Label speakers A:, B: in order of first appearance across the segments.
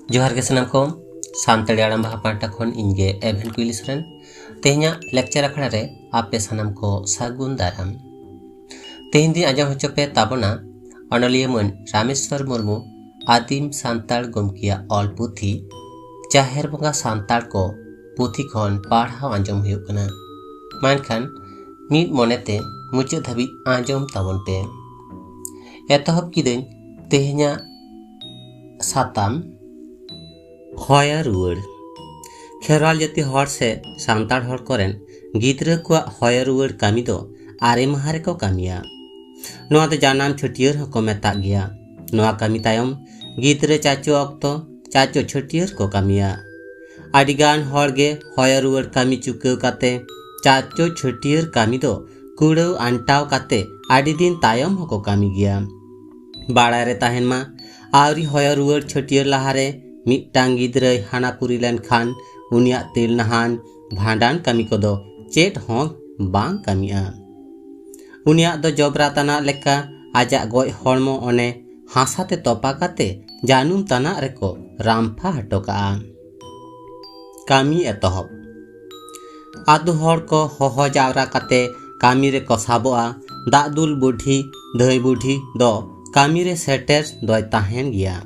A: जोहार के सनाम को सानताड़ी आड़ाम बाहा पाटा खन इनगे एवेन कुइली सोरेन तेहना लेक्चर अखड़ा रे आपे सनाम को सागुन दाराम तेहन दिन आजम होचो पे ताबना अनलिया मन रामेश्वर मुर्मू आदिम सानताड़ गमकिया ऑल पुथी जाहेर बंगा सानताड़ को पुथी खन पढ़ाव आंजम हुयुग कना मानखान मीद मोनेते मुचाद धाबी आंजम ताबन पे एतहब किदन तेहना साताम हया रुआड़ खेरवाल जाति हर से सानताड़ हर कोरेन गिद्रा को हया रुआड़ कामी दो आरे माह रे को कामिया नोआ दो जानाम छटियर हको मेता गया नोआ कामी तायम गिद्रा चाचो अक्तो चाचो छटियर को कामिया आडिगान हर गे हया रुआड़ कामी चुकाव काते चाचो छटियर कामी दो कुड़ाव आंटाव काते आडि दिन तायम हको कामी गया बाड़ा रे ताहेन मा आवरी हया रुआड़ छटियर लहारे मिट्टांग गिद्रा हानापुरी लेन खान उनिया तेल नहान भांडान कामी को दो चेट हों बांग कामिया उनिया दो जबरा तना लेका आजा गोय हड़मो ओने हासाते तोपा काते जानुम तना रेको रामफा हटोका कामी एतहब आदु हड़ को होहो जावरा काते कामी रे को साबोआ दादुल बुढ़ी दई बुढ़ी दो कामी रे सेटेर दोय ताहेन गया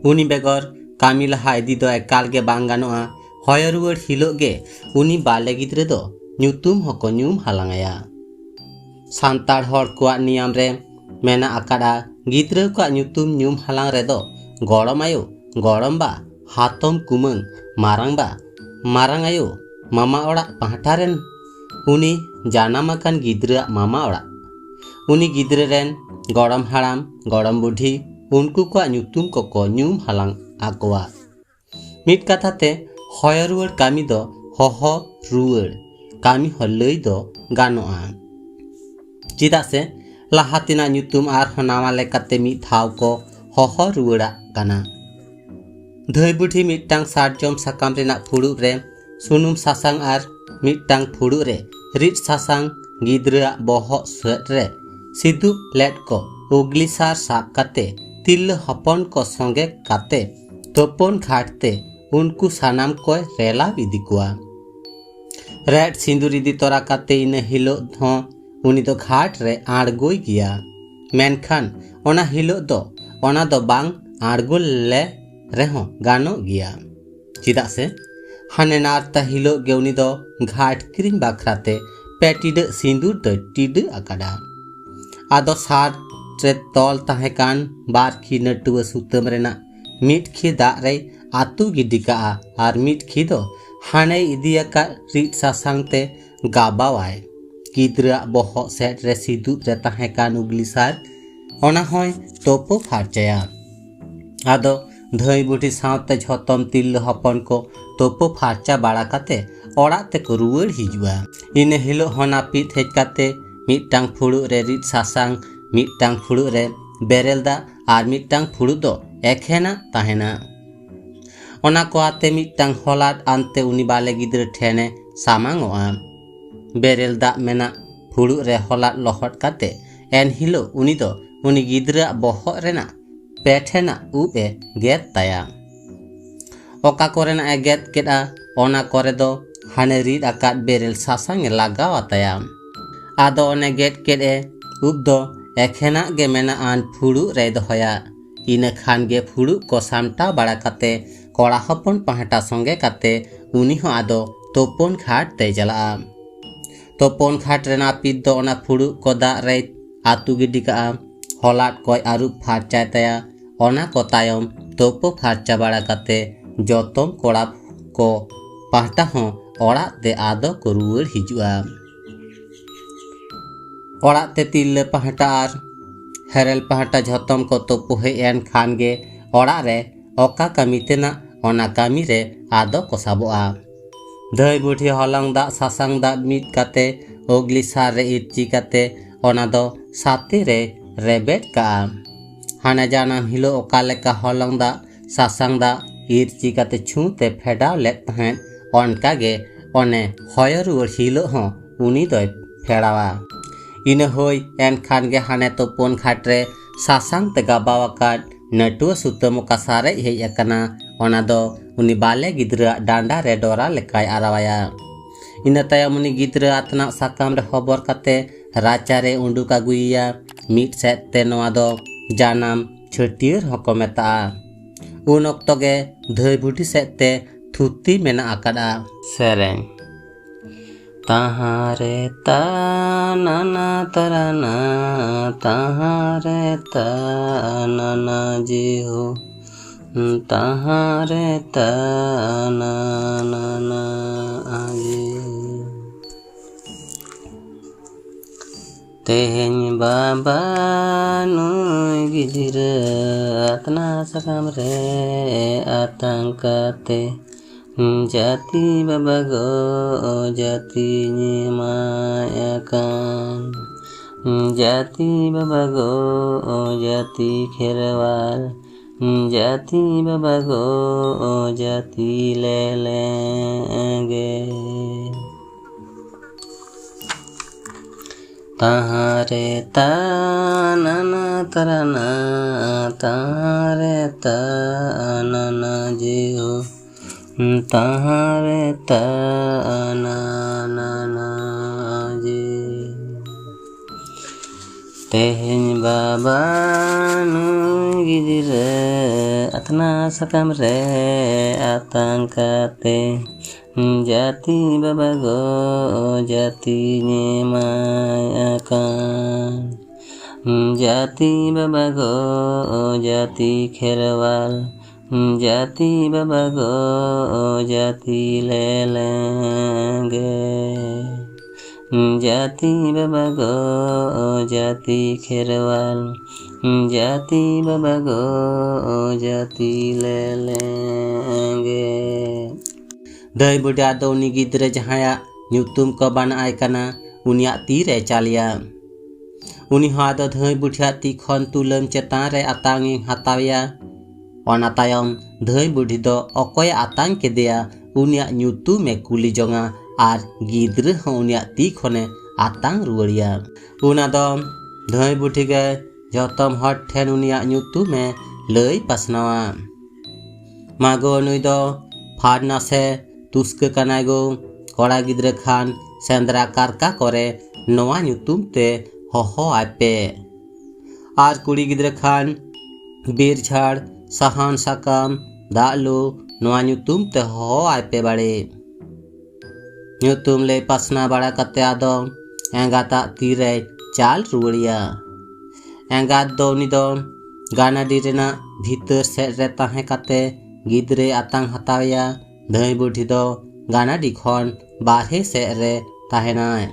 A: उनी बेगर कामी लहा इदी दो एकाल गे बांग गानोआ हया रुआड़ हिलोग गे उनी बाले गिद्रे दो ᱧᱩᱛᱩᱢ हको ᱧᱩᱢ हालांगाया सानताड़ हड़ कोआ नियम रे मेना आकाड़ा गिद्रा कोआ ᱧᱩᱛᱩᱢ ᱧᱩᱢ हालांग रे दो गड़म आयो गड़म बा हातम कुमंग मारांग आयो मामा ओड़ा पाहटा रेन उनी जानाम आकान गिद्रा मामा ओड़ा उनी गिद्रा रेन गड़म हाड़ाम गड़म बुढ़ी उनको को ᱧᱩᱛᱩᱢ को ᱧᱩᱢ हालांग आकोआ मिट कथाते हया रुआड़ कामी दो हहो रुआड़ कामी हो लई दो गानोआ चिदा से लाहातिना ᱧᱩᱛᱩᱢ आर नावा लेकाते मिट धाव को हहो रुआड़ा काना धई बुढ़ी मिट्टांग सारजम साकाम रेना फुड़ुब रे सुनुम सासांग आर मिट्टांग फुड़ुब रे रिट सासांग गिद्रा बहक सेट रे सिदुब लेट को उगली सार साब काते तिल हपन को संगे काते तोपन घाटते उनको सानाम को रेला इदी कोआ रेड सिंदूर इदी तोरा काते इन हिलो हो उनी दो घाट रे आड़गोई गया मेनखान ओना हिलो दो बांग आड़गो ले रेहो गानो गया चिदा से हाने नारता हिलो गे उनी दो घाट क्रीम बाखराते पेटिड सिंदूर दो टिड आकाडा आदो सार रे तोल ताहेकान बार खी नटुआ सुतम रेना मिट खी दाग रे आतु गिडिका आर मिट खी दो हाने इदियाका रिट सासांगते गाबावाय गिद्रा बहक सेट रे सिदुब रे ताहेकान उगली सार ओना होय तोपो फारचाया आदो धई बुढ़ी सावते झतम तिल हपन को तोपो फारचा बाड़ा काते ओड़ा ते को रुआड़ हिजुआ इन हिलो होना पित हेज काते मिट्टांग फुड़ु रे रिट सासांग मिट्टांग फुड़ु रे बेरेल दा आर मिट्टांग फुड़ु दो एखेना ताहेना ओना को आते मिट्टांग हलाट आनते उनी बाले गिद्रा ठेने सामांगोआ बेरेल दा मेना फुड़ु रे हलाट लहट काते एन हिलो उनी दो उनी गिद्रा बहक रेना पेठेना उब ए गेद ताया ओका कोरेना ए गेद केदा ओना कोरे दो हाने रिड आकाद बेरेल सासांग लगावा ताया आदो ओने गेद केद ए उब दो एखेना गे मेना आन फुड़ु रे दोहया इन खान गे फुड़ु को सामटा बाड़ा काते कोड़ा हपन पाहटा संगे काते उनी हो आदो तोपन घाट ते चला तोपन घाट रेना पिद दो ओना फुड़ु को दा रे आतु गिडिका हलाट कोय आरु फारचा ताया ओना को तायम तोपो फारचा बाड़ा काते जतम कोड़ा को पाहटा हो ओड़ा ते आदो को रुआड़ हिजुआ ओड़ा ते तिल पाहटा आर हेरेल पाहटा झतम को तोपो हे एन खान गे ओड़ा रे ओका कामी तेना ओना कामी रे आदो को साबोआ धई बुढ़ी हलंग दा सासांग दा मिट काते ओगली सार रे इरची काते ओना दो साते रे रेबेट का हाना जानाम हिलो ओका लेका हलंग दा सासांग दा इरची काते छूते फेडाव लेत तहें ओनका गे ओने हया रुआड़ हिलो हो उनी दोय फेडावा इन होय एन खान गे हाने तोपन घाट रे सासांग ते गाबावाकाट नटुआ सुतम का सारे हेज अकना ओना दो उनी बाले गिद्रा डांडा रे डोरा लेकाय आरावाया। इना तायम उनी गिद्रा आतना साकाम रे खबर काते राचा रे उंडुक आगुइया। मीट सेते नोआ दो जानाम छटियर हको मेता। उन ऑक्तो गे धई बुढ़ी सेते थुत्ती मेना आकादा सेरें ताहारे ता नाना तराना ताहारे ता नाना जी हो ताहारे ता नाना जी तेहें बाबा नुई गिदिरा आतना सकाम रे आतंकाते जाति बाबा गो जाति मायाkan जाति बाबा गो जाति खेरवाल जाति बाबा गो जाति ले लेंगे ताहारे ता नाना तराना ताहारे ता नाना जी हो ताहारे ता नाना जी तेहें बाबा नुई गिदिरा आतना साकाम रे आतंकाते जाति बाबा गो जाति मायाkan जाति बाबा गो जाति खेरवाल जाति बाबा गो जाति ले लेंगे जाति बाबा गो जाति खेरवाल जाति बाबा गो जाति ले लेंगे दई बुढ़ा दो उनी गिद्रे जहाया ᱧᱩᱛᱩᱢ को बनाय कना उनिया ती रे चालिया उनी हादो दई बुढ़िया ती खन तुलम चेतान रे आतांगी हाताविया ओना तायम दई बुढ़ी दो अकोय आतांग केदेया उनिया ᱧᱩᱛᱩᱢ में कुली जोंगा आर गिद्रे हो उनिया ती खने आतांग रुवड़िया उना दो दई बुढ़ी गे जतम हट ठेन उनिया ᱧᱩᱛᱩᱢ में लई पासनावा मागो नुई दो फाड़ना से तुस्क कनाय गो कोड़ा गिद्रे खान सेंद्रा कारका करे नोआ ᱧᱩᱛᱩᱢ ते होहो आपे आर कुड़ी गिद्रे खान बीर झाड़ सहान साकाम दालू नोआ ᱧᱩᱛᱩᱢ ते होहो आपे बाड़े ᱧᱩᱛᱩᱢ ले पासना बाड़ा कते आदो एंगाता तीरे चाल रुवड़िया एंगात दो उनी दो गानाडी रेना भीतर सेट रे ताहे काते गिद्रे आतांग हतावया दई बुढ़ी दो गानाडी खन बारहे सेट रे ताहेनाय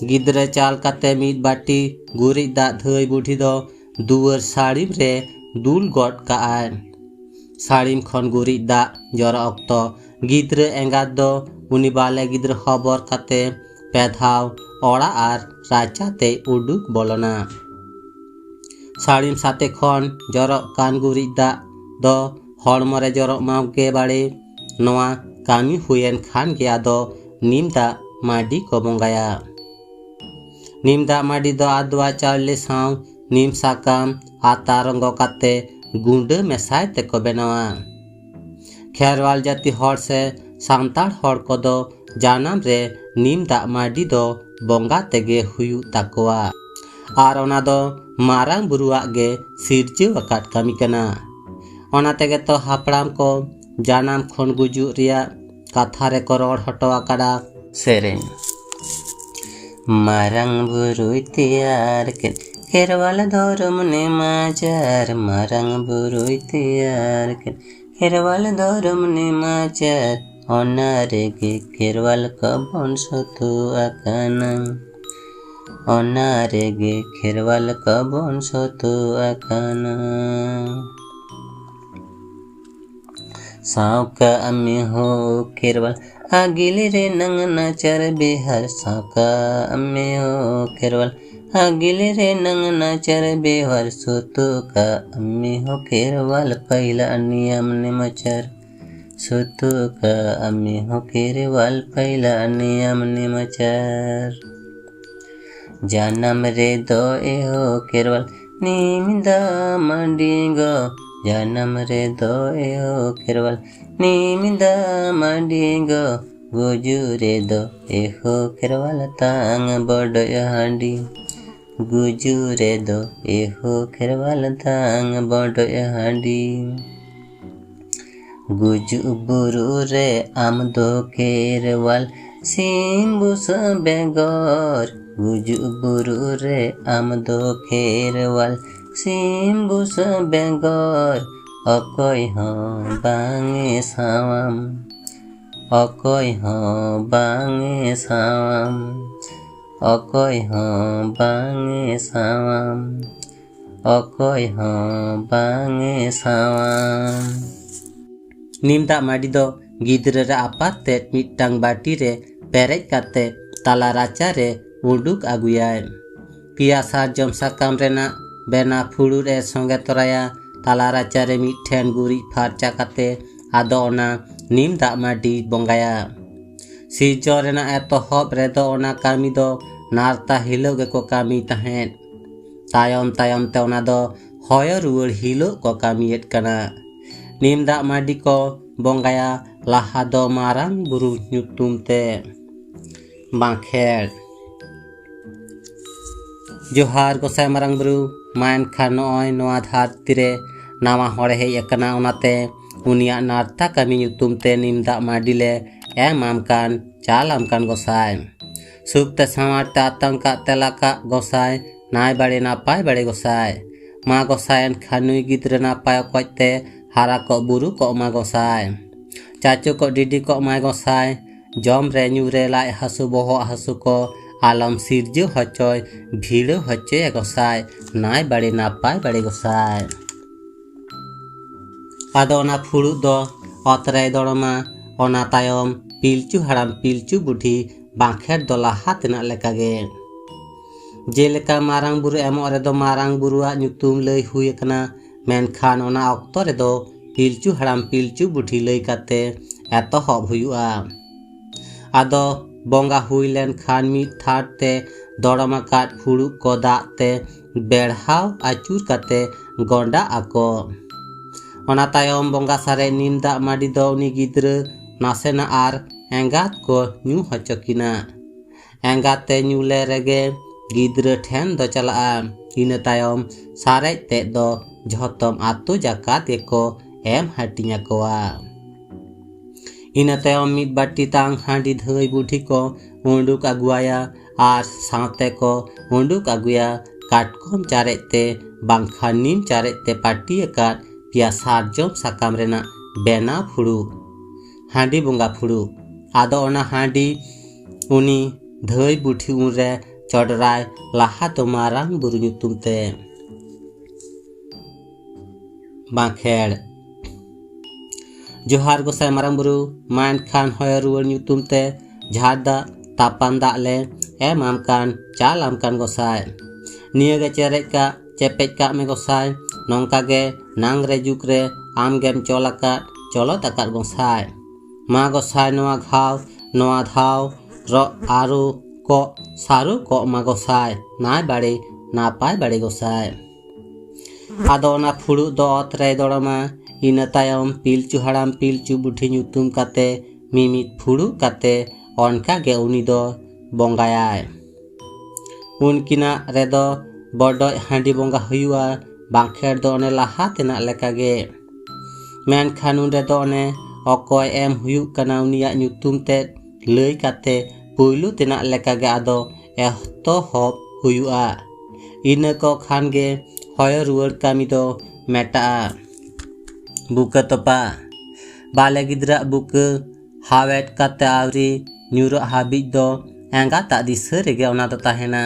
A: गिद्रे चाल काते मीट बाटी गुरी दा दई बुढ़ी दो दुवर साड़ीम रे दुल गड काआय साड़ीम खन गुरी दा जरा ऑक्तो गिद्रे एंगात दो उनी बाले गिद्रे खबर काते पेधाव ओड़ा आर राचा ते उडुक बोलना साड़ीम साथे खन जरा कान गुरी दा दो हड़मरे जरा मावगे बाड़े नोआ कामी हुएन खान के आदो नीमदा माडी को बंगाया नीमदा माडी दो आदवा चावले साव नीम साकाम आता रंगो काते गुंडे मेसाय ते को बेनावा खेरवाल जाति हड़ से सांताड़ हड़ को दो जानाम रे नीमदा माडी दो बंगा तेगे हुयु ताकोआ आर ओना दो मारांग बुरुआ गे सिरजे वकाट कामी कना ओना तेगे तो हापड़ाम को जानाम खन गुजु रिया कथा रे को रोड हटो आकाड़ा सेरें मारांग बुरुई तियार के खेरवाल धोरम ने माचार मारांग बुरुई तियार के खेरवाल धोरम ने माचार ओना रे गे खेरवाल का बंशो तो आकाना ओना रे गे खेरवाल का बंशो तो आकाना सावका अम्मी हो खेरवाल आगिले रे नंग नाचर बेहर सावका अम्मी हो खेरवाल आगिले रे नंग नाचर बेहर सोतो का अम्मी हो खेरवाल पहला नियम ने मचर सोतो का अम्मी हो खेरवाल पहला नियम ने मचर जानम रे दो ए हो खेरवाल नीमिदा मांडी गो जन्म रे दो एहो खेरवाल नीमिदा मांडी गो गुजू रे दो एहो खेरवाल तांग बड़ हांडी गुजू रे दो एहो खेरवाल तांग बड़ हांडी गुजू बुरु रे आम दो खेरवाल सिम्बुस बेगोर गुजू बुरु रे आम दो खेरवाल सिम्बुस बेगोर अकय हं बांगे सावाम अकय हं बांगे सावाम अकय हं बांगे सावाम अकय हं बांगे सावाम नीम दाग माड़ी दो गिद्रा रे आपाते मिट्टांग बाटी रे पेरेज काते ताला राचा रे उडुक आगुयाय पिया सारजम साकाम रेना बेना फुड़ू रे संगे तोराया ताला राचा रे मिठेन गुरी फारचा काते आदो ओना नीम दाग माड़ी बंगाया सिरजो रेना एतोहब रेदो ओना कामी दो नारता हिलो गेको कामी तहेन तायम तायम ते ओना दो होय रुवाड़ हिलो को कामीयेद कना नीम दाग माड़ी को बंगाया लाहा दो मारांग बुरु nyutum ते बांखेड़ जोहार गोसाई मारांग बुरु मान खान नॉय नोआ धरती रे नावा हड़े हेज अकना ओनाते उनिया नारता कामी nyutum ते नीम दाग माड़ी ले एमाम कान चालाम कान गोसाई सुखते सामारते आतंका तेलाका गोसाई नाय बड़े नापाय बड़े गोसाई मा गोसायन खानुई गिद्रा नापाय कोजते हारा को बुरु को मा गोसाई चाचू को डिडी को मा गोसाई जम रे न्यू रे लाई हसु बोहो हसु को आलम सिरजो हचोय भीड़ो हचोय गोसाई नाय बड़े नापाय बड़े गोसाई आदो ओना फुड़ु दो अतरे दड़मा ओना तायम पिलचू हाड़ाम पिलचू बुढ़ी बांखेड़ दो लाहा तेना लेकागे जेलेका मारांग बुरु एमो रे दो मारांग बुरुआ nyutum लई हुई कना मेनखान ओना ऑक्तो रे दो पिलचू हाड़ाम पिलचू बुढ़ी लई काते एतोहब हुयुआ आदो बंगा हुई लेन खान मिट थाट ते दड़मा काट फुड़ु को दाग ते बेढ़ाव आचुर काते गोंडा आको ओना तायम बंगा सारे नीम दाग माड़ी दो उनी गिद्रा नासेना आर एंगात को न्यू हचकिना एंगात ते न्यूले रेगे गिद्रा ठेन दो चला इन तायम सारे ते दो झोतम आतो जाकात एको एम हटिया कोआ इन तायम मिट बाटी तांग हांडी धई बुढ़ी को उंडुक अगुआया आर साते को उंडुक अगुया काटकोम चारे ते बांखा नीम चारे ते पाटी एकात पिया सारजम साकाम रेना बेना फुड़ू हांडी बंगा फुड़ू आदो ओना हांडी उनी धई बुढ़ी उनरे चढ़राय लाहा तो मारांग बुरु nyutum ते बांखेड़ जोहार गोसाई मारांग बुरु मान खान होय रुवाड़ nyutum ते झादा तापान दाग ले एमाम कान चालाम कान गोसाई निया गे चेरेज का चेपेज का में गोसाई नोंका गे नांग रे जुग रे आम गेम चोलाका चलो तकात गोसाई मा गोसाई नोआ घाव नोआ धाव रो आरु को सारू को मा गोसाई नाय बड़े नापाय बड़े गोसाई आदो ओना फुड़ु दो अतरे दड़मा इन तायम पिलचू हाड़ाम पिलचू बुढ़ी nyutum काते मिमिट फुड़ु काते ओनका गे उनी दो बंगायाय उनकिना रेदो बड़ोय हांडी बंगा हुयुआ बांखेड़ दो ओने लाहा तेना लेकागे मेनखान उन रेदो ओने अकय एम हुयुक कना उनिया nyutum ते लई काते पुइलु तेना लेकागे आदो एतोहब हुयुआ इन को खान गे होय रुवाड़ कामी दो मेटा बुका तोपा बाले गिद्रा बुका हावेट काते आवरी न्यूरो हाबिज दो एंगाता दिसा रेगे ओना दो ताहेना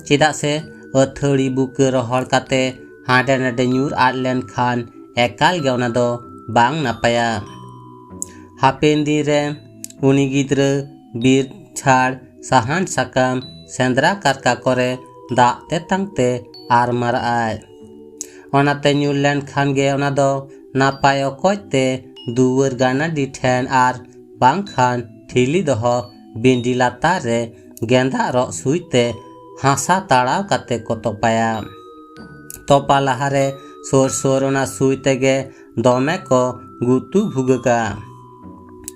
A: चेदा से अथड़ी बुका रोहड़ काते हाडे नाडे न्यूर आद लेन खान एकाल गे ओना दो बांग नापाया हापेन दिन रे उनी गिद्रा बीर छाड़ साहान साकाम सेंद्रा कारका करे दाग ते तांगते आर माराय ओनाते ᱧᱩᱨ लेन खान गे ओना दो नापाय अकयते दुवार गाना डी ठेन आर बांग खान ठिली दो बिंडी लातार रे गेंदा रग सुईते हासा ताड़ाव काते को तोपाया तोपा लहारे सोर सोर ओना सुई तेगे दमे को गुतु भुगगा।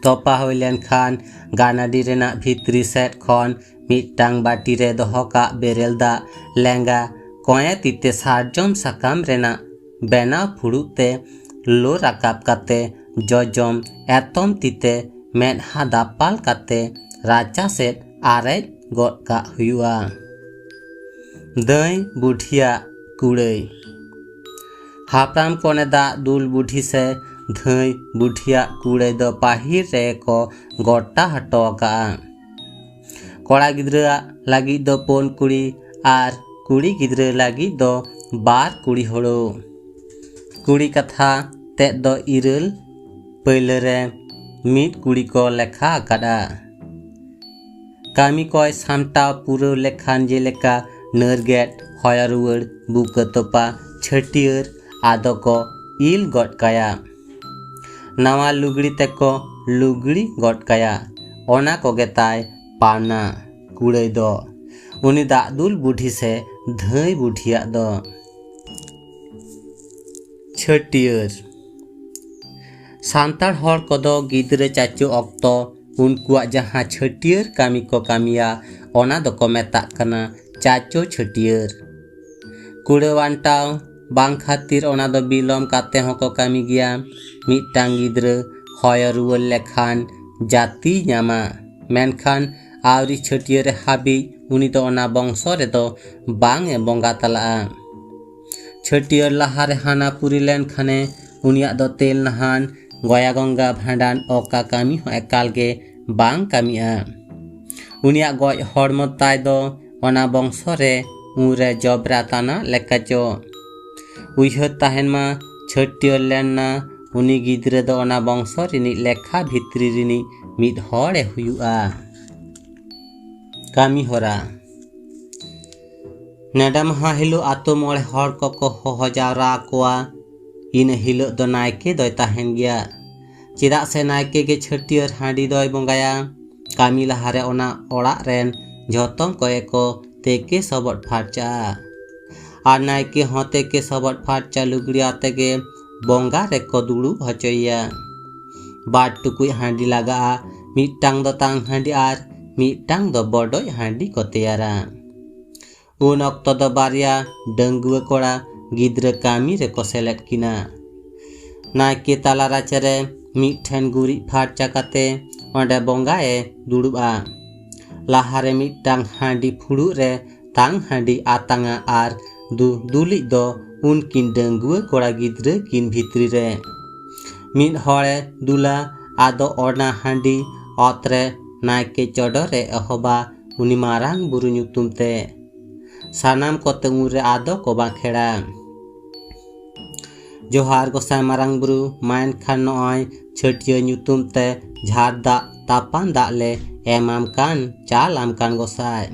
A: तोपा हुई लेनखान गानाडी रेना भितरी सेट खन मिटटांग बाटी रे दोहो काग बेरेल दाग लेंगा कोये तीते सारजम साकाम रेना बेना फुड़ुग ते लो राकाब काते जजम एतम तीते मेदहा दापाल काते राचा सेट आरेज गद काग हुयुआ। दई बुढ़िया कुड़ई हापराम कोने दाग दुल बुढ़ी से धई बुढ़िया कुड़ई दो पाहिर रे को गोटा हटो का। कोड़ा गिद्रा लगी दो पोन कुड़ी आर कुड़ी गिद्रा लगी दो बार कुड़ी होड़ो। कुड़ी कथा ते दो इरल पहले रे मीट कुड़ी को लेखा कादा। कामी कोई सामटाव पूरा लेखान जेलेका नरगेट हयरुवर बुकतोपा छटियर आदो को इल गट काया। नवा लुगड़ी तेको लुगड़ी गट काया ओना को गेताय पाना कुड़ई दो उनी दादुल बुढ़ी से धई बुढ़िया दो। छटियर सांतार हर कोदो गिद्रे चाचो अक्तो उनकुआ जहाँ छटियर कामी को कामिया ओना दो को मेता कना चाचो छटियर। कुड़वानटाव बांग खातिर ओना दो बिलोम काते हो को कामी गया। मिटटांग गिद्रे हयरुवर लेखान जाति न्यामा मेनखान आवरी छटियर हाबी उनी दो ओना बंशो रे दो बांग ए बंगा तला। छटियर लहारे हाना पुरी लेन खाने उनिया दो तेल नहान गया गंगा भांडान ओका कामी हो एकाल के बांग कामिया। उनिया गय हड़मो ताय दो ओना बंशो रे उरे जबरा ताना लेकाचो उइहर ताहेन मा छटियर लेन ना उनी गिद्रे दो ओना बंशो रिनी लेखा भितरी रिनी मिद हड़े हुयुआ। कामी होरा नेडा महा हिलो आतो मोड़े हड़ को होहो जावरा कोआ। इन हिलो दो नायके दोय ताहेन गया चेदा से नायके के छटियर हांडी दोय बंगाया। कामी लहारे ओना ओड़ा रेन झोतम कोए को तेके सबट फारचा आर नायके हों तेके सबट फारचा लुगड़ी आते के बंगा रे को दुड़ू हचोया। बाट टुकुई हांडी लगा मिटटांग दो तांग हांडी आर मिटटांग दो बडोय हांडी को तेयारा। उन अक्तो दो बारिया डंगुआ कोड़ा गिद्रे कामी रे को सेलेट किना। नायके ताला राचरे मिठेन गुरी फारचा काते ओंडे बंगाए दुड़ुबा। लाहारे मिटटांग हांडी फुड़ू रे तांग हांडी आतांगा आर दुली दो उनकिन डंगुआ कोड़ा गिद्रे किन भितरी रे मिद हड़े दुला आदो ओना हांडी अतरे नायके चोडोरे अहोबा उनी मारांग बुरु ᱧᱩᱛᱩᱢ ते सानाम कोते उनरे आदो को बाखेड़ा। जोहार गोसाई मारांग बुरु मायन खान नॉय छटियर ᱧᱩᱛᱩᱢ ते झार दा तापान दा ले एमाम कान चाल आम कान गोसाई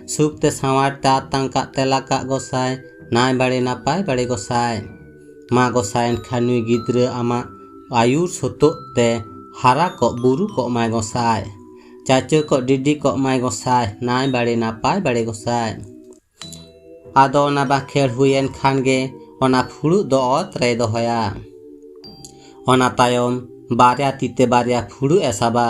A: सुखते सावार ता तांका तेला का गोसाई नाय बड़े नापाय बड़े गोसाई मा गोसाई खानुई गिद्रे आमा आयुर सोतो ते हारा को बुरु को माय गोसाई चाचो को डिडी को माय गोसाई नाय बड़े नापाय बड़े गोसाई। आदो ओना बाखेड़ हुयेन खान गे ओना फुड़ू दो ओत रे दोहया। ओना तायम बारिया तीते बारिया फुड़ू एसाबा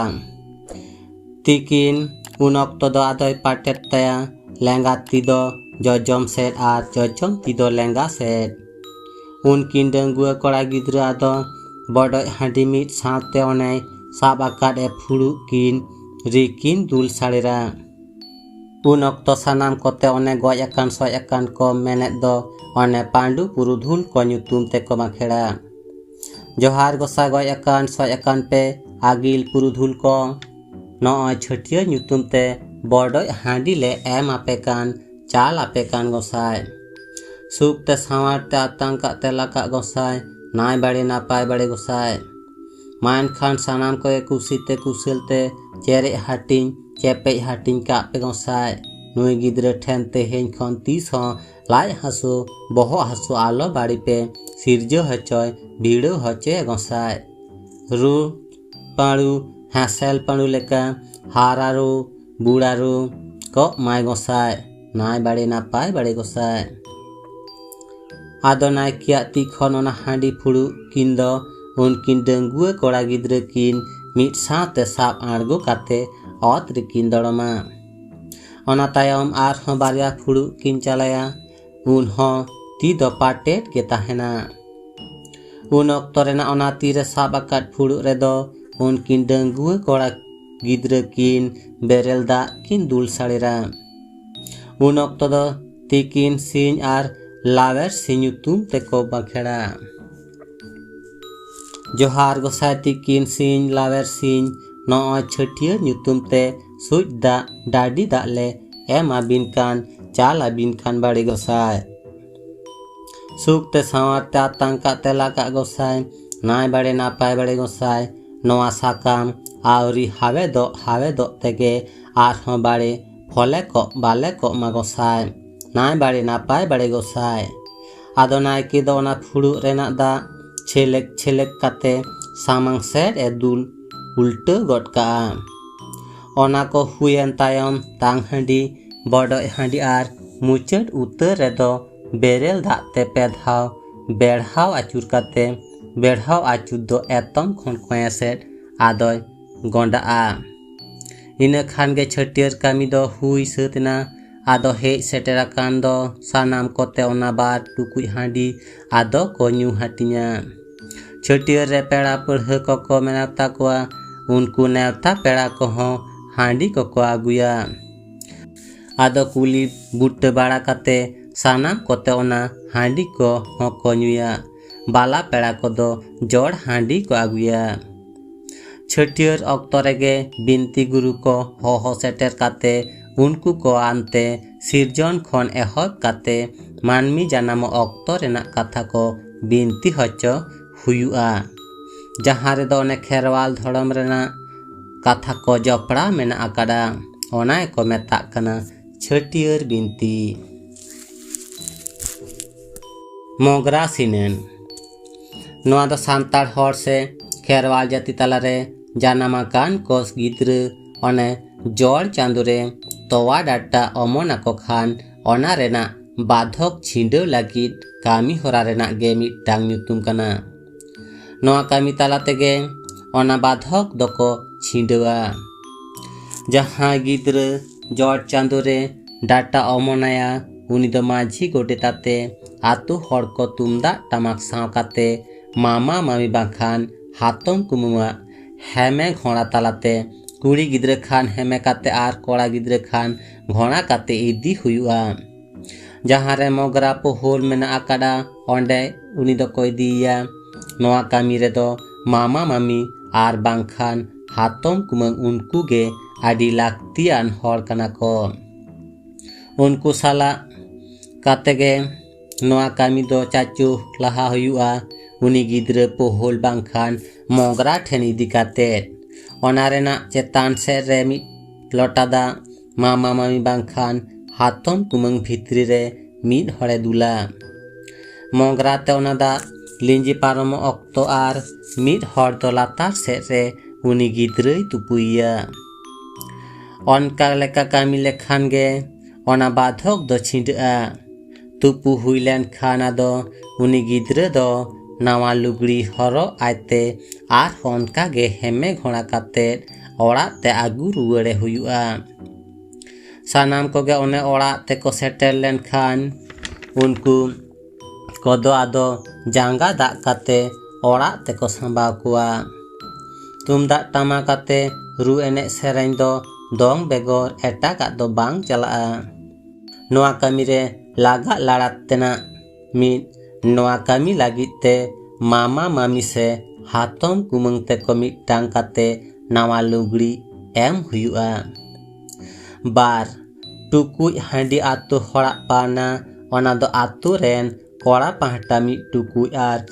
A: तिकिन उन अक्तो दो आदोय पाटेट तया लेंगा तीदो जजम सेट आर जजम तीदो लेंगा सेट। उनकिन डंगुआ कोड़ा गिद्रा आदो बडोय हांडी मिट सावते ओने साब आकाद ए फुड़ू किन रिकिन दुल साड़ेरा। उन अक्तो सानाम कोते ओने गय अकान सय अकान को मेनेत दो ओने पांडु पुरुधुल को ᱧᱩᱛᱩᱢ ते को माखेड़ा। जोहार गोसा गय अकान सय अकान पे आगिल पुरुधुल को नॉय छटियर ᱧᱩᱛᱩᱢ ते बडोय हांडी ले एम आपे कान चाल आपे कान गोसाई सुख ते सावार ते आतंका तेला का गोसाई नाय बड़े नापाय बड़े गोसाई। मान खान सानाम को कुसीते कुशलते चेरे हाटिंग चेपे हाटिंग का पे गोसाई नुई गिद्रे ठेन ते हेन खन तीस हो लाई हसो बहो हसो आलो बाड़ी पे सिरजो हचोय भीड़ो हचे गोसाई। रू पाड़ू हासेल पाड़ू लेका हारारू बुड़ारू को माय गोसाई नाय बड़े नापाय बड़े गोसाई। आदो नायकिया ती खन ओना हांडी फुड़ू किन दो उनकिन डंगुआ कोड़ा गिद्रा किन मिट साथे साब आड़गो काते ऑत रिकिन दड़मा। ओना तायम आरहों बारिया फुड़ू किन चलाया उन हों ती दो पाटेट के ताहेना। उन ऑक्तो रेना ओना तीरे साब आकाट फुड़ू रेदो उनकिन डंगुआ कोड़ा गिद्रा किन बेरेल दा किन दुल साड़ेरा। उन ऑक्तो दो तिकिन सीन आर लावेर सिnyutum teko bakhera। जोहार गोसाई तिकिन सीन लावेर सीन नॉय छटियर nyutum te सुज दा डाडी दा ले एम आबिन कान चाल आबिन कान बाड़ी गोसाई। सुख ते सावर ते आतंका ते लाका गोसाई नाय बाड़े नापाय बाड़े गोसाई नोआ साकाम आवरी हावे दो तेगे आरहों बाड़े फले को बाले को मा गोसाई नाय बाड़े नापाय बाड़े गोसाई। आदो नायकी दो ओना फुड़ू रेना दा छेलेक काते सामांग सेट ए दुल उल्टे गटका। ओना को हुयन तायम तांग हांडी बड़ो हांडी आर मुचट उतर रेदो बेरेल दाग ते पेधाव बेढ़ाव आचुर काते बेढ़ाव आचुर दो एतम खन खोया सेट आदोय गोंडा आ। इना खान गे छटियर कामी दो हुई सतना आदो हेज सेटेरा कान दो सानाम कोते ओना बार टुकुई हांडी आदो को न्यू हाटिया। छटियर रे पेड़ा पढ़ को मेनावता कोआ उनको नेवता पेड़ा को हों हांडी को आगुया। आदो कुली बुट बाड़ा काते सानाम कोते ओना हांडी को हों को न्यूया बाला पेड़ा को दो जोड़ हांडी को आगुया। छटियर ऑक्तो रेगे बिनती गुरु को हो सेटेर काते उनको को आनते सिरजन खन एहब काते मानमी जानाम ऑक्तो रेना कथा को बिनती हचो हुयुआ। जहाँ रे दो ने खेरवाल धड़म रेना कथा को जपड़ा मेना आकाड़ा ओना को मेता कना छटियर बिनती। मोगरा सिनेन नोआ दो सांतार हर से खेरवाल जाति तलारे जानामा कान कोस गिद्र ओने जोड़ चांदुरे तोवा डाटा अमोना को खान ओना रेना बाधक छिंडो लागिद कामी होरा रेना गे मिटांग न्यूतुम कना। नोआ कामी ताला तेगे ओना बाधक दोको छिंडोआ। जहाँ गिद्र जोड़ चांदुरे डाटा अमोनाया उनी दो माझी गोटे ताते आतु हर को तुमदा टमाक साव काते मामा मामी बाखान हातम कुमुआ हेमे घोड़ा तालाते कुड़ी गिद्रे खान हेमे काते आर कोड़ा गिद्रे खान घोड़ा काते इदी हुआ। जहाँ रे मोगरा पोहोल मेना आकाड़ा ओंडे उनी दो को इदिया। नोआ कामी रे दो मामा मामी आर बांखान हातम कुमंग उनको गे आडी लाक्तियान हर कना को। उनको साला काते गे नोआ कामी दो चाचू लहा हुआ उनी गिद्रे पोहोल बांखान मोगरा ठेन इदी काते ओना रेना चेतान से रे मिट लोटादा मामा मामी बांखान हातम कुमंग भितरी रे मिट हड़े दुला। मोगरा ते ओना दा लिंजी पारम ऑक्तो आर मिट हड़ दो लातार से रे उनी गिद्रे तुपुइया। ओनका लेका कामी लेखान गे ओना बाधक दो छिंडा तुपु हुईलेन खाना दो उनी गिद्रे दो नावा लुगड़ी हरो आयते आर होनका गे हेमे घोड़ा काते ओड़ा ते आगू रुआड़े हुआ। सानाम को गे ओने ओड़ा ते को सेटेल लेन खान उनको कोदो आदो जांगा दाग काते ओड़ा ते को संभाव कुआ। तुमदा टामा काते रु एने सेरें दो दोंग बेगोर एटा का दो बांग चला। नोआ कामी रे लागा लाड़ातेना मिट नोआ कामी लागित ते मामा मामी से हातम कुमंग ते को मिटांग काते नावा लुगड़ी एम हुआ। बार टुकुई हांडी आतु हड़ा पाना ओना दो आतु रेन कोड़ा पाहटा मिट टुकुई आर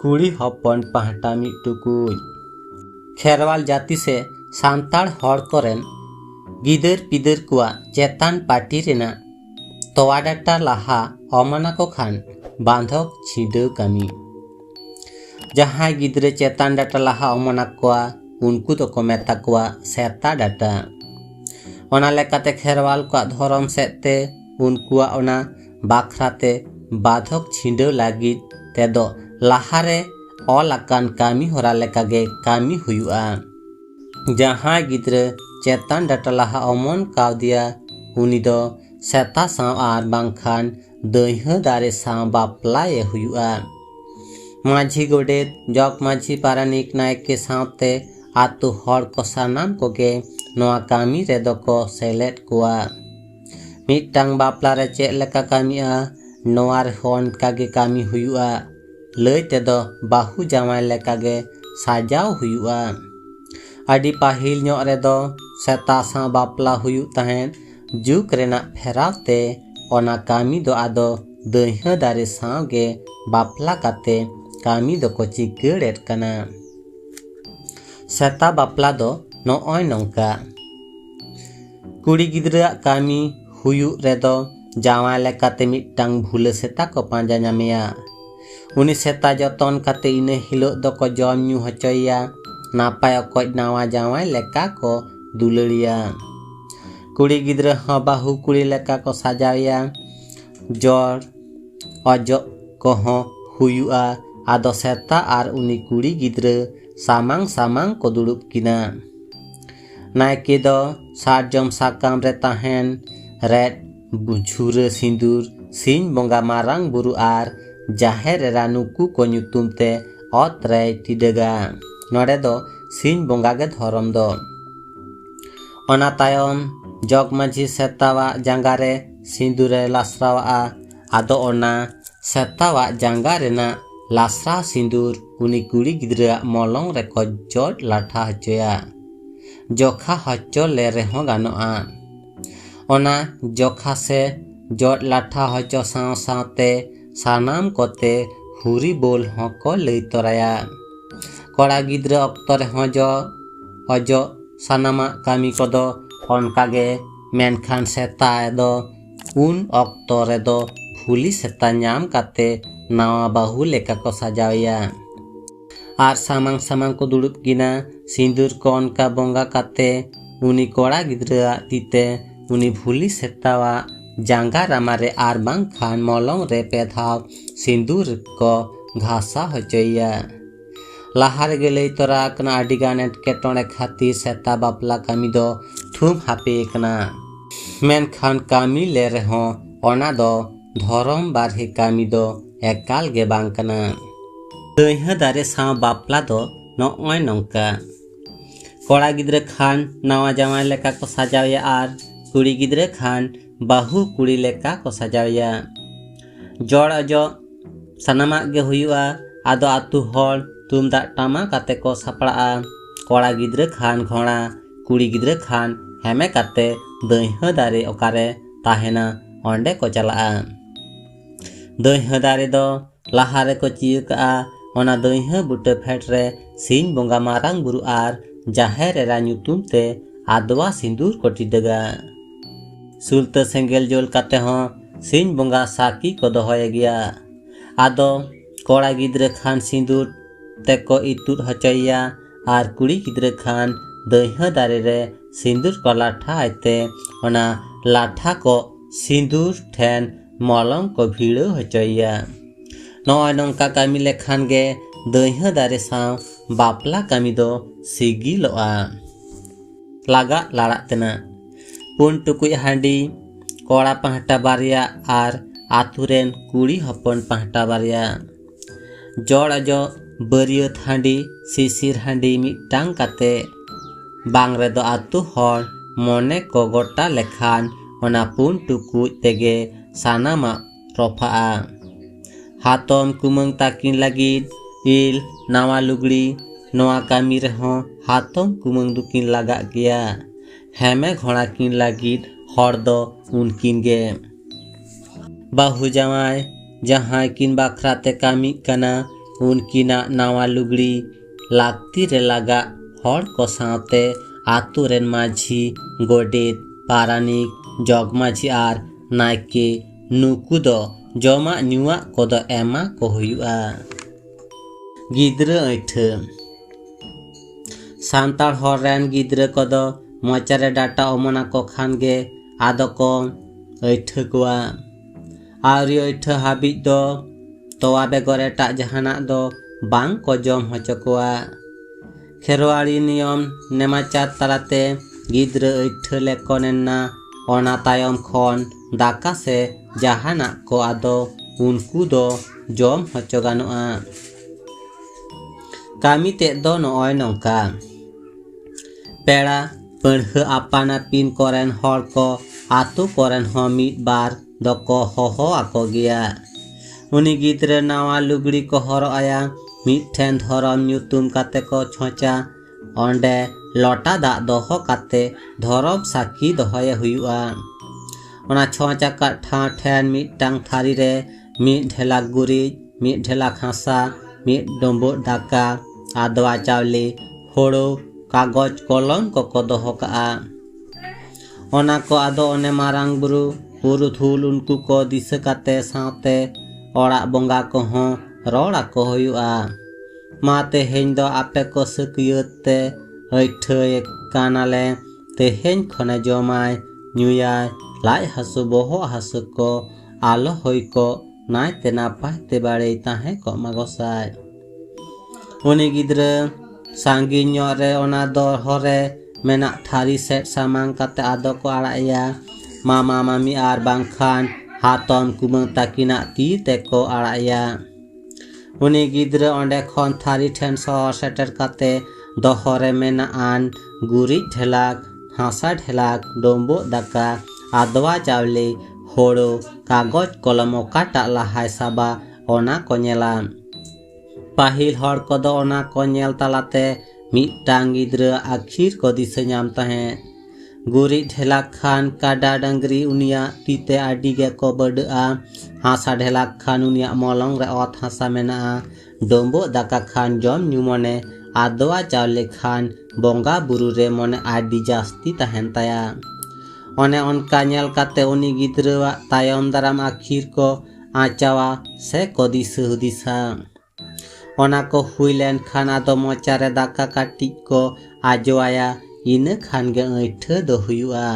A: कुड़ी हपन पाहटा मिट टुकुई। खेरवाल जाति से सांताड़ हड़ कोरेन गिदर पिदर कुआ चेतान पाटी रेना तोवा डाटा लाहा अमना को खान बांधक छिडो कामी। जहाँ गिद्रे चेतान डाटा लाहा अमना कोआ उनको तो को मेता कोआ सेता डाटा। ओना लेकाते खेरवाल को धरम सेते उनको ओना बाखराते बाधक छिंडव लागिद तेदो लाहारे ऑल आकान कामी होरा लेकागे कामी हुयुआ। जहां गिद्रे चेतान डाटा लाहा अमन कावदिया उनी दो सेता साव आर बांखान दइहा दारे साव बापलाये हुयुआ। माझी गोडेत जग माझी पारानिक नायके सावते आतु हर को सानाम कोगे नोआ कामी रेदो को सेलेट कोआ। मिटटांग बापला रे चेक लेका कामिया नोआ रे होन कागे कामी हुयुआ। लई तेदो बाहु जामाय लेकागे साजाव हुयुआ। आदि पाहिल ᱧᱚᱜ ᱨᱮᱫᱚ सेता साव बापला हुयुग तहेन जुग रेना फेरावते ओना कामी दो आदो दइहा दारे सावगे बापला काते कामी दो को चिकेड़ेट कना। सेता बापला दो नोय नोंका कुड़ी गिद्रा कामी हुयुग रेदो जावाय लेकाते मिटटांग भूले सेता को पांजा ᱧᱟᱢᱮᱭᱟ। उनी सेता जतन काते इने हिलो दो को जम ᱧᱩ हचोया नापाय अकज नावा जावाय लेका को दुलड़िया। कुड़ी गिद्रा हाँ बाहु कुड़ी लेका को साजावया जड़ अजो को हाँ हुयुआ। आदो सेता आर उनी कुड़ी गिद्रा सामांग सामांग को दुड़ुब किना। नायके दो सारजम साकाम रे ताहेन red Zure Sindoor Singh bhunga Marang Buru are जाहेर रानुकु को ᱧᱩᱛᱩᱢ ते अत रे टिडगा। नोडे दो सिंह बोंगा गे धरम दो। ओना तायम जग माझी सेतावा जांगारे सिंदूरे लासरावा। आदो ओना सेतावा जांगा रेना लासरा सिंदूर उनी कुड़ी गिद्रा मलंग रे को जड़ लाठा हचोया। जोखा हचो ले रेहो गानोआ। ओना जोखा से जड़ लाठा हचो साव सावते सानाम कोते हुरी बोल हों को लई तोराया। कोड़ा गिद्रा अक्तो रे हों जो अजो सानामा कामी को दो ओनकागे मेनखान सेता दो उन अक्तो रे दो फुली सेता ᱧᱟᱢ काते नावा बाहु लेका को साजावया। आर सामांग सामांग को दुड़ुब किना सिंदूर को ओनका बोंगा काते उनी कोड़ा गिद्रा तीते उनी फुली सेतावा जांगा रामारे आर बांखान मलंग रे पेधाव सिंदूर को घासा हचोया। लाहार गेले तोरा कना आडिगान एटकेटोणे खातिर सेता बापला कामी दो थुम हापे कना। मेनखान कामी ले रेहो ओना दो धरम बारहे कामी दो एकाल गे बांग कना। दइहा दारे साव बापला दो नोय नोंका कोड़ा गिद्रा खान नावा जामाय लेका को साजावया आर कुड़ी गिद्रा खान बाहु कुड़ी लेका को साजावया। जड़ अजो सानामा गे हुयुआ। आदो आतु हर तुमदा टामा काते को सापड़ा। कोड़ा गिद्रा खान घोड़ा कुड़ी गिद्रा खान हेमे काते दइहा दारे ओकारे ताहेना ओंडे को चला। दइहा दारे दो लाहारे को चियुका। ओना दइहा बुटे फेट रे सिंह बोंगा मारांग बुरु आर जाहेर रा ᱧᱩᱛᱩᱢ ते आदवा सिंदूर को टिडगा। सुलता सेंगेल जोल काते हों सिंह बोंगा साकी को दोहोय गया। आदो कोड़ा गिद्रा खान सिंदूर ते को इतुद हचोया आर कुड़ी गिद्रा खान दइहा दारे रे सिंदूर को लाठा आयते ओना लाठा को सिंदूर ठेन मलंग को भीड़ो हचोया। नोय नोंका कामी लेखान गे दइहा दारे साव बापला कामी दो सिगिलोआ। लागा लाड़ा तेना पुन टुकुय हांडी कोड़ा पाहटा बारिया आर आतुरेन कुड़ी हपन पाहटा बारिया। जड़ अजो बरियत हांडी सिसिर हांडी मिटांग काते बांग रेदो आतु हर मोने को गोटा लेखान ओना पुन टुकुय तेगे सानामा रफाआ। हातम कुमंग ताकिन लागिद इल नावा लुगड़ी नोआ कामी रेहो हातम कुमंग दुकिन लागा गया। हेमे घोड़ा किन लागिद हर दो उनकिन गे। बाहु जामाय जहां किन बाखराते कामी कना उनकिना नावा लुगड़ी लागती रे लागा हर को सावते आतु रेन माझी गोडेत पारानिक जग माझी आर नायके नुकु दो जमा ᱧᱩᱣᱟᱜ कोदो एमा को हुयुआ। गिद्रा ऐठा सांतार हर रेन गिद्रा कोदो मोचारे डाटा ओमना को खान गे आदो को ऐठा कोआ। आउरी अइठा हाबिज दो तोवा बेगर एटाग जहानाक दो बांग को जम होचो कोवा। खेरवाड़ी नियम नेमाचार तालाते गिद्रा अइठा लेको नेना ओना तायम खन दाका से जहानाक को आदो उनको दो जम होचो गानोआ। कामी तेद दो नोय नोंका पेड़ा पढ़ा आपान आपिन कोरेन हर को आतु कोरेन हो मिद बार दको होहो आको गिया। उनी गिद्रा नावा लुगड़ी को हरो आया मिठेन धरम ᱧᱩᱛᱩᱢ काते को छोचा ओंडे लोटा दाग दोहो काते धरम साकी दोहोये हुयुआ। ओना छोचा का ठा ठेन मिटांग थारी रे मिट ढेला गुरिज मिट ढेला खासा मिट डोंबो दाका आदवा चावली होड़ो कागज कलम को दोहो काआ। ओना को आदो ओने मारांग बुरु पुरुधुल उनको को दिशा काते साथे ओड़ा बोंगा को हो रोड़ा को हुयुआ। मा तेहें दो आपे को सकियते अइठे कानाले तेहें खने जमाय ᱧᱩᱭᱟᱭ ᱞᱟᱡ ᱦᱟᱹᱥᱩ ᱵᱚᱦᱚᱜ ᱦᱟᱹᱥᱩ ᱠᱚ ᱟᱞᱚ ᱦᱩᱭ ᱠᱚᱜ ᱱᱟᱭᱛᱮ ᱱᱟᱯᱟᱭ ᱛᱮ ᱵᱟᱲᱮ ᱛᱟᱦᱮᱸ ᱠᱚᱜ ᱢᱟ ᱜᱚᱸᱥᱟᱭ। उनी गिद्रा सांगिन ᱧᱚᱜ रे ओना दरहो रे मेना थारी सेट सामांग काते आदो को आड़ाया मामा मामी आर बांखान हातम कुमांग ताकिना ती ते को आड़ाया। उनी गिद्रा ओंडे खन थारी ठेन सहर सेटर काते दोहो रे मेना आन गुरिज ढेलाक हासा ढेलाक डोंबो दाका आदवा चावली होड़ो कागज कलम काटा लाहाय साबा ओना को नेला। पाहिल हर को दो ओना को नेल तालाते मिटांग गिद्रा आखिर को दिशा ᱧᱟᱢ ताहें। गुरिज ढेलाक खान काडा डंगरी उनिया तीते आडी गे को बडआ हासा ढेलाक खान उनिया मलंग रे ओत हासा मेना डोंबो दाका खान जम ᱧᱩ मने आदवा चावले खान बोंगा बुरु रे मने आडी जास्ती ताहेन ताया। ओने ओनका नेल काते उनी गिद्रा तायम दाराम आखिर को आचावा से को दिशा हुदिसा। ओना को हुइलेन खान आदो मोचा रे दाका काटी को आजवाया इने खान गे अइठा दो हुयुआ।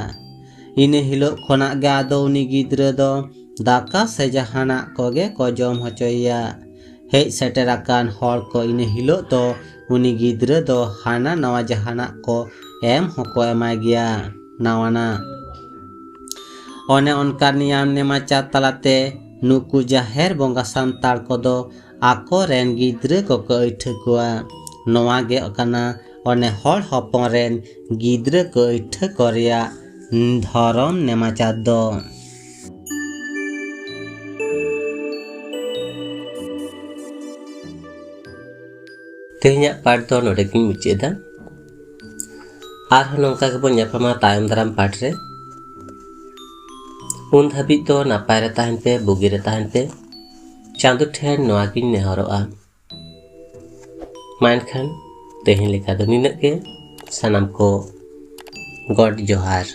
A: इने हिलो खोना गे आदो उनी गिद्रा दो दाका से जहानाक कोगे को जम होचोया। हेज सेटेराकान हर को इने हिलो तो उनी गिद्रा दो हाना नवा जहानाक को एम होको एमाय गिया नावाना। ओने ओनका नियम नेमाचार तालाते नुकु जाहेर बोंगा सान्ताड़ को दो आको रेन गिद्रा को अइठा कोआ। नवा गे काना ओने हर हपन रेन गिद्रा को अइठा को रेया धरम नेमाचार दो। तेहन्या पाठ दो नोडे गिन मुचेदा आर नोंका के बन ᱧᱟᱯᱟᱢᱟ तायम दाराम पाठ रे। उन धाबिज दो नापाय रे ताहेन पे बुगी रे ताहेन पे चांदो ठेन नोआ गिन नेहरोआ। मानखान तेहें लेका दो निनक के सानाम को गॉड जोहार।